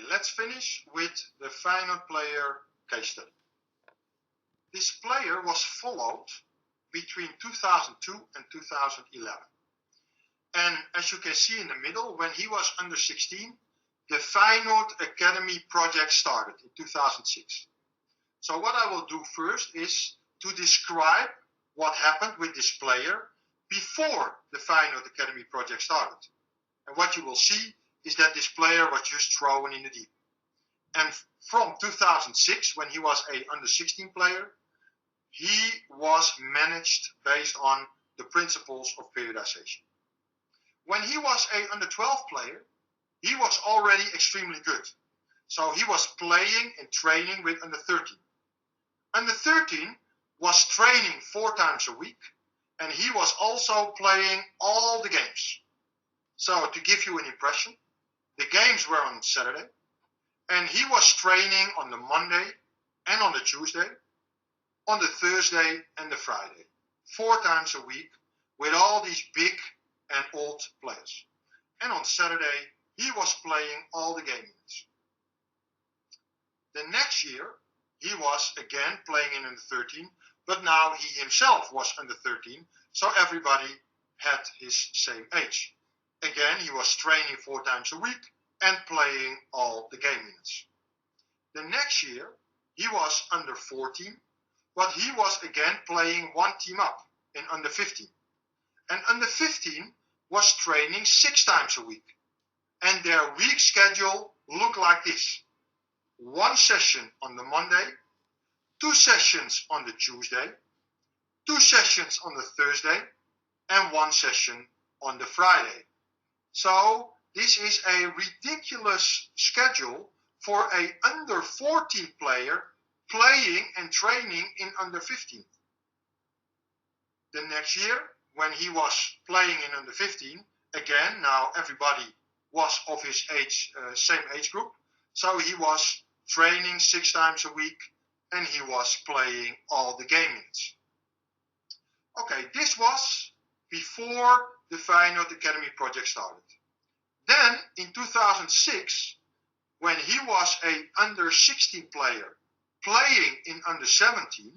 let's finish with the Feyenoord player case study. This player was followed between 2002 and 2011. And as you can see in the middle, when he was under 16, the Feyenoord Academy project started in 2006. So what I will do first is to describe what happened with this player before the Feyenoord Academy project started. And what you will see is that this player was just thrown in the deep. And from 2006, when he was an under 16 player, he was managed based on the principles of periodization. When he was an under 12 player, he was already extremely good. So he was playing and training with under 13. Under 13 was training 4 times a week, and he was also playing all the games. So to give you an impression, the games were on Saturday, and he was training on the Monday and on the Tuesday, on the Thursday and the Friday, 4 times a week with all these big and old players. And on Saturday, he was playing all the game minutes. The next year, he was again playing in under 13, but now he himself was under 13, so everybody had his same age. Again, he was training 4 times a week and playing all the game minutes. The next year, he was under 14, but he was again playing 1 team up in under 15. And under 15 was training 6 times a week. And their week schedule looked like this. 1 session on the Monday, 2 sessions on the Tuesday, 2 sessions on the Thursday, and 1 session on the Friday. So this is a ridiculous schedule for an under 14 player playing and training in under 15. The next year, when he was playing in under 15, again, now everybody was of his age, same age group. So he was training 6 times a week and he was playing all the game minutes. Okay, this was before the Feyenoord Academy project started. Then in 2006, when he was an under 16 player playing in under 17,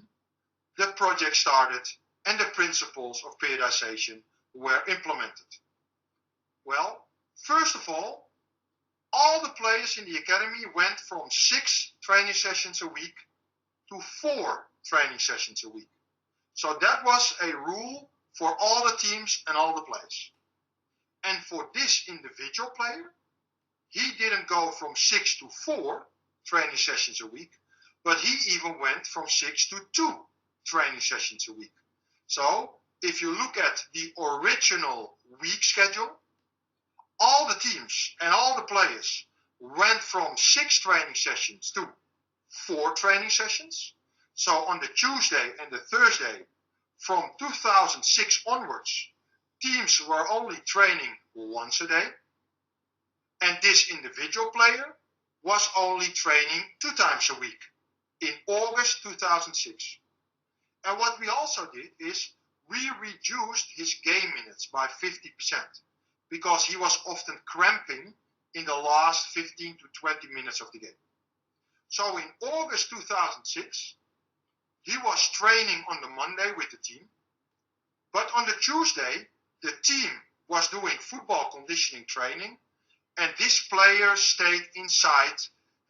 the project started and the principles of periodization were implemented. Well, first of all the players in the academy went from 6 training sessions a week to 4 training sessions a week. So that was a rule for all the teams and all the players. And for this individual player, he didn't go from 6 to 4 training sessions a week, but he even went from 6 to 2 training sessions a week. So if you look at the original week schedule, all the teams and all the players went from 6 training sessions to 4 training sessions. So on the Tuesday and the Thursday, from 2006 onwards, teams were only training once a day. And this individual player was only training 2 times a week in August 2006. And what we also did is we reduced his game minutes by 50% because he was often cramping in the last 15 to 20 minutes of the game. So in August 2006, he was training on the Monday with the team, but on the Tuesday, the team was doing football conditioning training, and this player stayed inside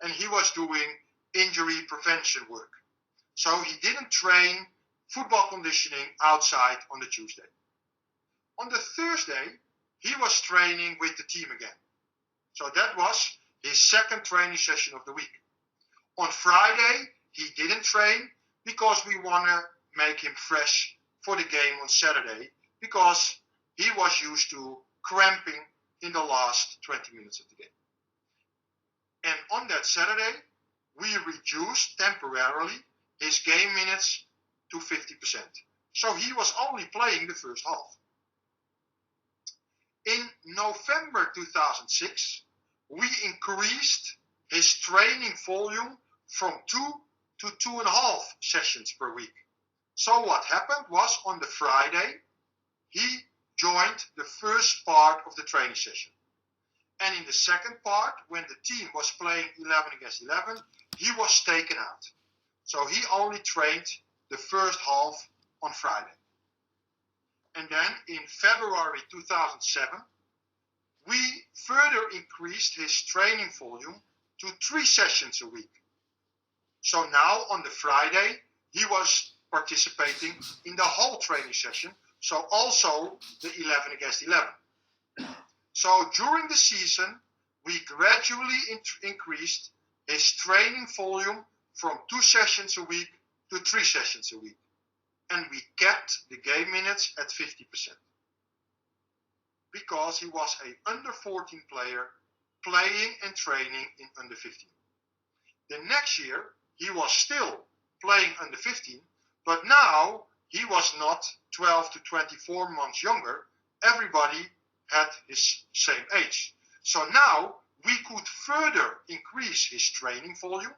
and he was doing injury prevention work. So he didn't train football conditioning outside on the Tuesday. On the Thursday, he was training with the team again. So that was his 2nd training session of the week. On Friday, he didn't train because we want to make him fresh for the game on Saturday because he was used to cramping in the last 20 minutes of the game. And on that Saturday, we reduced temporarily his game minutes to 50%. So he was only playing the first half. In November 2006, we increased his training volume from 2 to 2.5 sessions per week. So what happened was on the Friday, he joined the first part of the training session. And in the second part, when the team was playing 11 against 11, he was taken out. So he only trained the first half on Friday. And then in February 2007, we further increased his training volume to 3 sessions a week. So now on the Friday, he was participating in the whole training session, so also the 11 against 11. So during the season, we gradually increased his training volume from 2 sessions a week to 3 sessions a week. And we kept the game minutes at 50%. Because he was an under 14 player playing and training in under 15. The next year, he was still playing under 15, but now he was not 12 to 24 months younger. Everybody had his same age. So now we could further increase his training volume.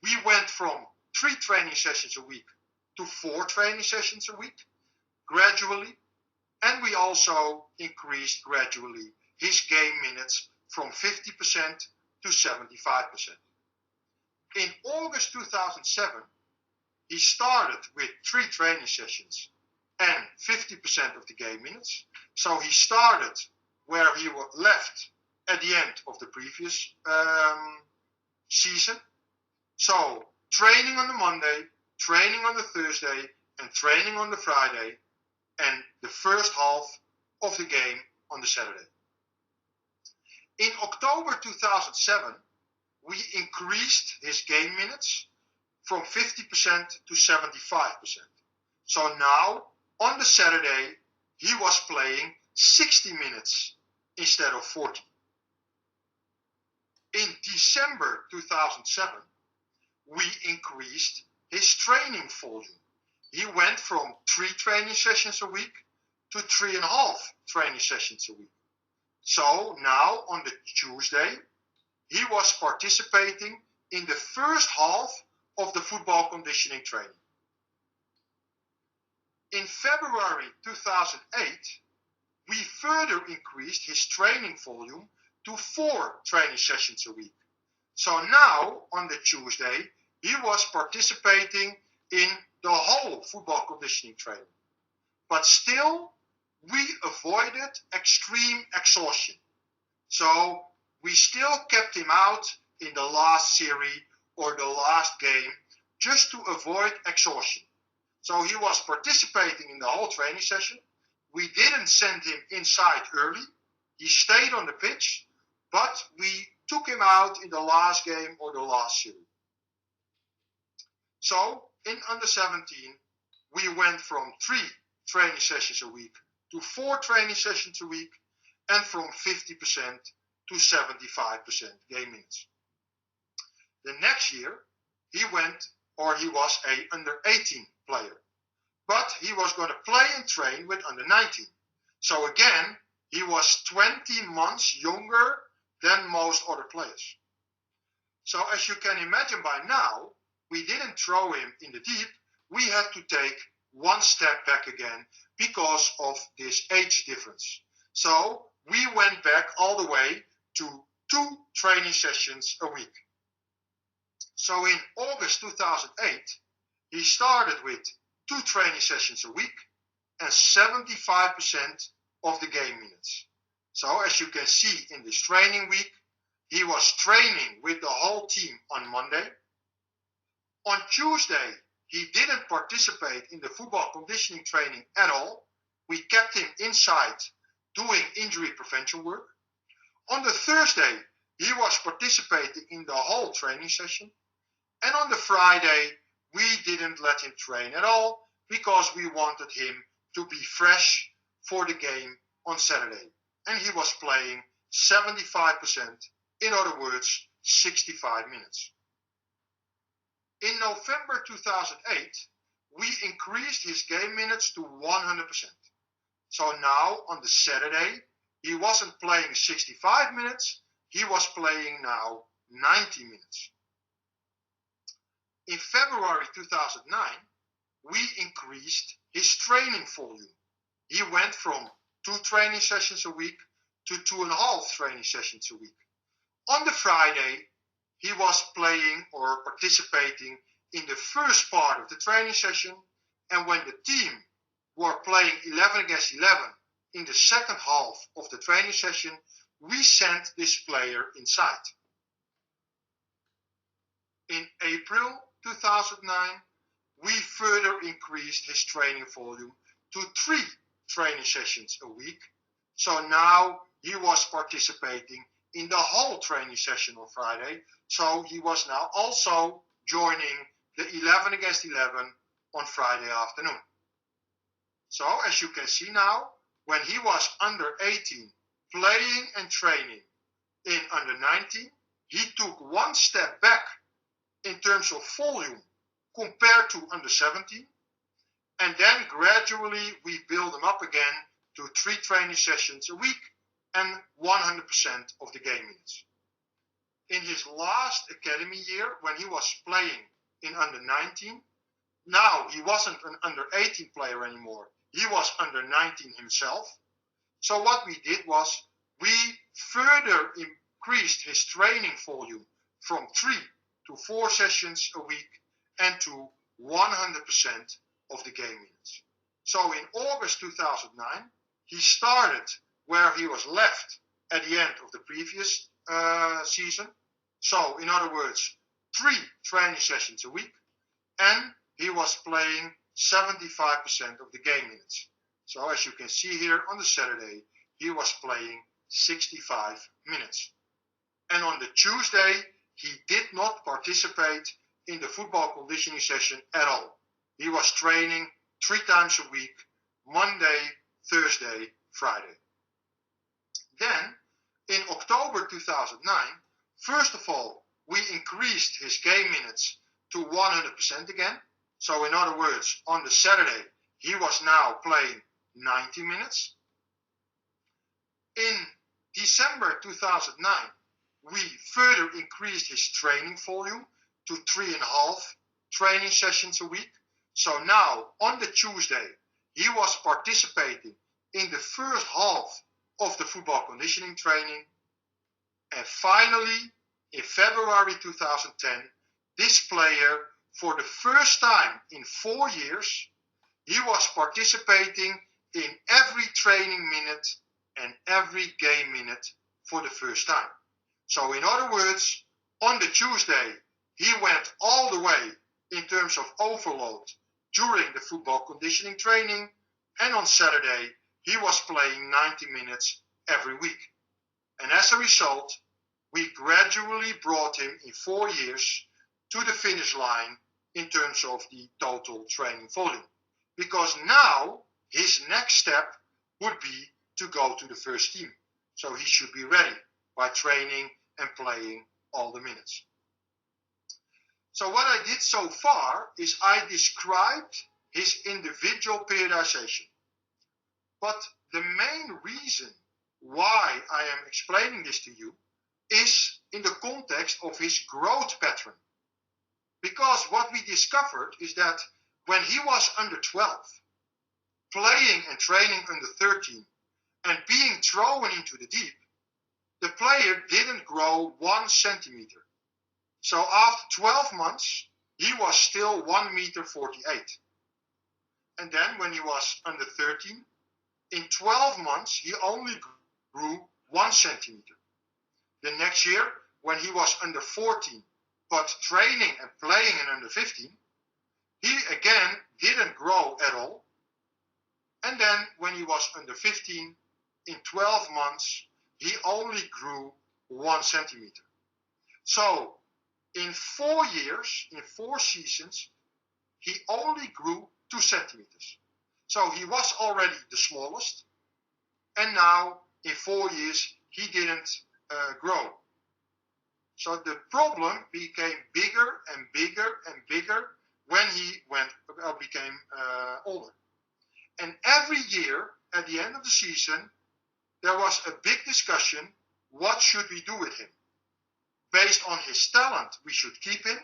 We went from 3 training sessions a week to 4 training sessions a week, gradually. And we also increased gradually his game minutes from 50% to 75%. In August 2007, he started with 3 training sessions and 50% of the game minutes. So he started where he left at the end of the previous season. So training on the Monday, training on the Thursday, and training on the Friday, and the first half of the game on the Saturday. In October 2007, we increased his game minutes from 50% to 75%. So now, on the Saturday, he was playing 60 minutes instead of 40. In December 2007, we increased his training volume. He went from 3 training sessions a week to 3.5 training sessions a week. So now on the Tuesday, he was participating in the first half of the football conditioning training. In February 2008, we further increased his training volume to 4 training sessions a week. So now on the Tuesday, he was participating in the whole football conditioning training. But still, we avoided extreme exhaustion. So we still kept him out in the last series or the last game just to avoid exhaustion. So he was participating in the whole training session. We didn't send him inside early. He stayed on the pitch, but we took him out in the last game or the last series. So in under 17, we went from 3 training sessions a week to 4 training sessions a week, and from 50% to 75% game minutes. The next year, he was a under 18 player, but he was going to play and train with under 19. So again, he was 20 months younger than most other players. So as you can imagine by now, we didn't throw him in the deep. We had to take 1 step back again because of this age difference. So we went back all the way to 2 training sessions a week. So in August 2008, he started with 2 training sessions a week and 75% of the game minutes. So as you can see in this training week, he was training with the whole team on Monday. On Tuesday, he didn't participate in the football conditioning training at all. We kept him inside doing injury prevention work. On the Thursday, he was participating in the whole training session. And on the Friday, we didn't let him train at all because we wanted him to be fresh for the game on Saturday. And he was playing 75%, in other words, 65 minutes. In November 2008, we increased his game minutes to 100%. So now on the Saturday, he wasn't playing 65 minutes, he was playing now 90 minutes. In February 2009, we increased his training volume. He went from 2 training sessions a week to 2.5 training sessions a week. On the Friday, he was playing or participating in the first part of the training session, and when the team were playing 11 against 11 in the second half of the training session, we sent this player inside. In April 2009, we further increased his training volume to 3 training sessions a week. So now he was participating in the whole training session on Friday. So he was now also joining the 11 against 11 on Friday afternoon. So as you can see now, when he was under 18, playing and training in under 19, he took one step back in terms of volume compared to under 17. And then gradually we build him up again to 3 training sessions a week and 100% of the game minutes. In his last academy year, when he was playing in under 19, now he wasn't an under 18 player anymore. He was under 19 himself. So what we did was we further increased his training volume from 3 to 4 sessions a week and to 100% of the game minutes. So in August 2009, he started where he was left at the end of the previous season. So in other words, 3 training sessions a week, and he was playing 75% of the game minutes. So as you can see here on the Saturday, he was playing 65 minutes. And on the Tuesday, he did not participate in the football conditioning session at all. He was training 3 times a week, Monday, Thursday, Friday. Then, in October 2009, first of all, we increased his game minutes to 100% again. So in other words, on the Saturday, he was now playing 90 minutes. In December 2009, we further increased his training volume to 3.5 training sessions a week. So now, on the Tuesday, he was participating in the first half of the football conditioning training. And finally, in February 2010, this player, for the first time in 4 years, he was participating in every training minute and every game minute for the first time. So in other words, on the Tuesday, he went all the way in terms of overload during the football conditioning training, and on Saturday, he was playing 90 minutes every week. And as a result, we gradually brought him in 4 years to the finish line in terms of the total training volume. Because now, his next step would be to go to the first team. So he should be ready by training and playing all the minutes. So what I did so far is I described his individual periodization. But the main reason why I am explaining this to you is in the context of his growth pattern. Because what we discovered is that when he was under 12, playing and training under 13, and being thrown into the deep, the player didn't grow 1 centimeter. So after 12 months, he was still 1 meter 48. And then when he was under 13, in 12 months, he only grew 1 centimeter. The next year, when he was under 14, but training and playing in under 15, he again didn't grow at all. And then when he was under 15, in 12 months, he only grew 1 centimeter. So in 4 years, in 4 seasons, he only grew 2 centimeters. So he was already the smallest, and now in 4 years he didn't grow. So the problem became bigger and bigger and bigger when he became older. And every year at the end of the season, there was a big discussion: what should we do with him? Based on his talent, we should keep him,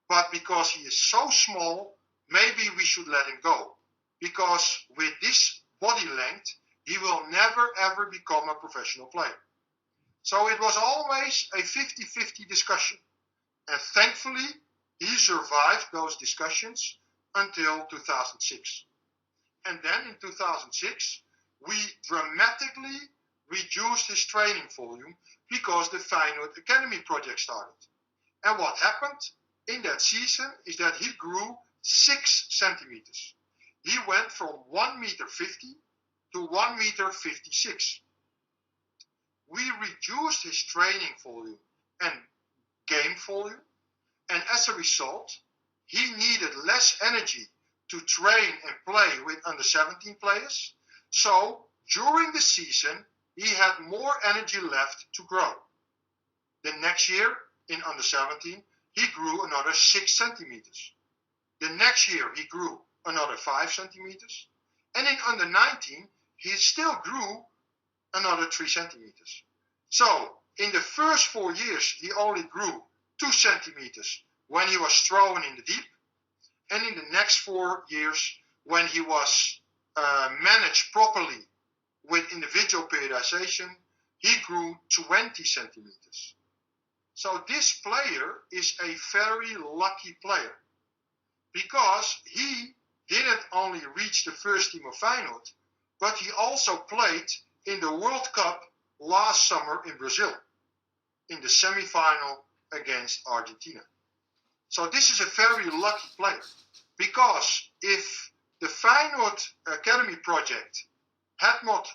but because he is so small, maybe we should let him go. Because with this body length, he will never ever become a professional player. So it was always a 50-50 discussion. And thankfully, he survived those discussions until 2006. And then in 2006, we dramatically reduced his training volume because the Feyenoord Academy project started. And what happened in that season is that he grew 6 centimeters. He went from 1 meter 50 to 1 meter 56. We reduced his training volume and game volume, and as a result, he needed less energy to train and play with under 17 players. So during the season, he had more energy left to grow. The next year, in under 17, he grew another 6 centimeters. The next year, he grew another 5 centimeters. And in under 19, he still grew another 3 centimeters. So in the first 4 years, he only grew 2 centimeters when he was thrown in the deep. And in the next 4 years, when he was managed properly with individual periodization, he grew 20 centimeters. So this player is a very lucky player because he didn't only reach the first team of Feyenoord, but he also played in the World Cup last summer in Brazil in the semi-final against Argentina. So this is a very lucky player because if the Feyenoord Academy project had not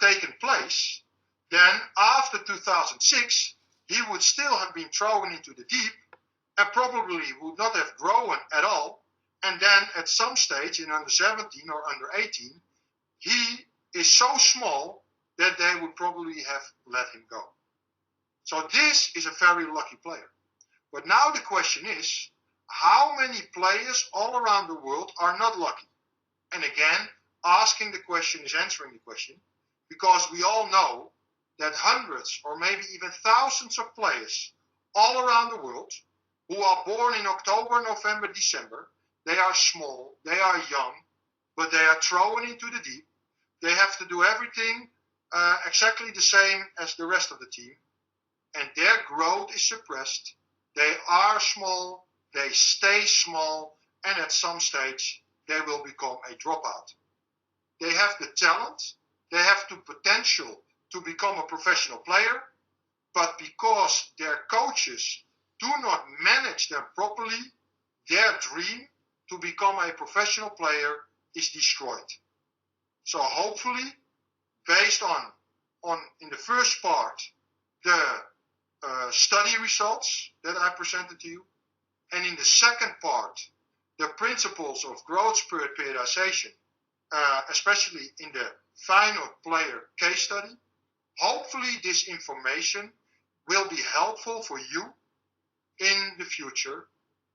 taken place, then after 2006, he would still have been thrown into the deep and probably would not have grown at all. And then at some stage in under 17 or under 18, he is so small that they would probably have let him go. So this is a very lucky player. But now the question is, how many players all around the world are not lucky? And again, asking the question is answering the question, because we all know that hundreds or maybe even thousands of players all around the world who are born in October, November, December, they are small, they are young, but they are thrown into the deep. They have to do everything exactly the same as the rest of the team, and their growth is suppressed. They are small, they stay small, and at some stage they will become a dropout. They have the talent, they have the potential to become a professional player, but because their coaches do not manage them properly, their dream to become a professional player is destroyed. So hopefully, based on in the first part, the study results that I presented to you, and in the second part, the principles of growth spurt periodization, especially in the Feyenoord player case study, hopefully this information will be helpful for you in the future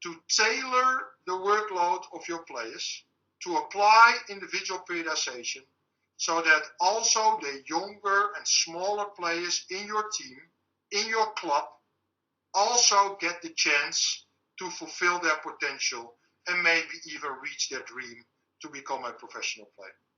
to tailor the workload of your players, to apply individual periodization, so that also the younger and smaller players in your team, in your club, also get the chance to fulfill their potential and maybe even reach their dream to become a professional player.